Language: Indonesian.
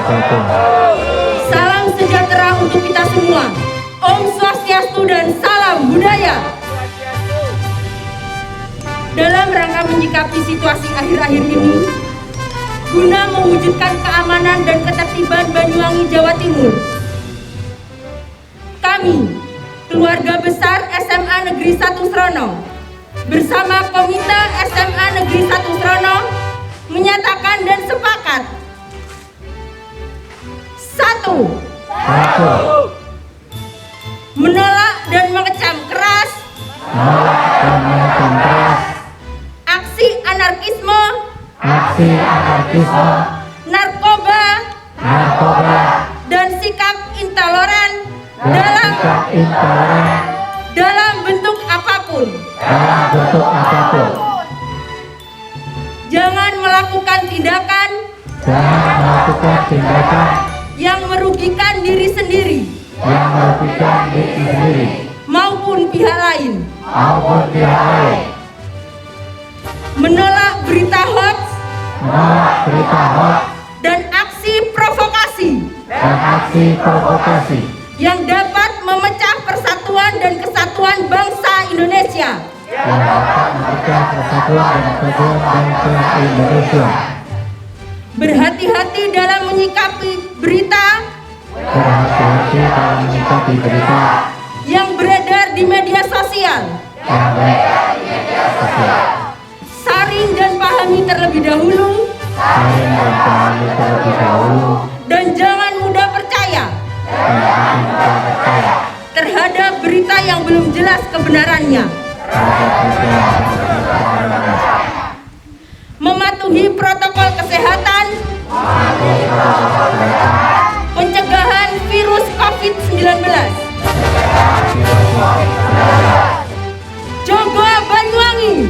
wabarakatuh. Salam sejahtera untuk kita semua. Om Swastiastu dan salam budaya. Dalam rangka menyikapi situasi akhir-akhir ini, guna mewujudkan keamanan dan ketertiban Banyuwangi, Jawa Timur, kami, keluarga besar SMA Negeri 1 Srono, bersama Komite SMA Negeri 1 Srono, menyatakan dan sepakat. 1. Menolak dan mengecam keras aksi anarkisme, narkoba, dan sikap intoleran dalam bentuk apapun. Jangan melakukan tindakan yang merugikan diri sendiri maupun pihak lain. Menolak berita hoax dan aksi provokasi yang dapat memecah persatuan dan kesatuan bangsa Indonesia. Berhati-hati dalam menyikapi berita yang beredar di media sosial. Saring dan pahami terlebih dahulu, dan jangan mudah percaya terhadap berita yang belum jelas kebenarannya. Mematuhi protokol kesehatan pencegahan virus COVID-19. Jogo Banyuwangi.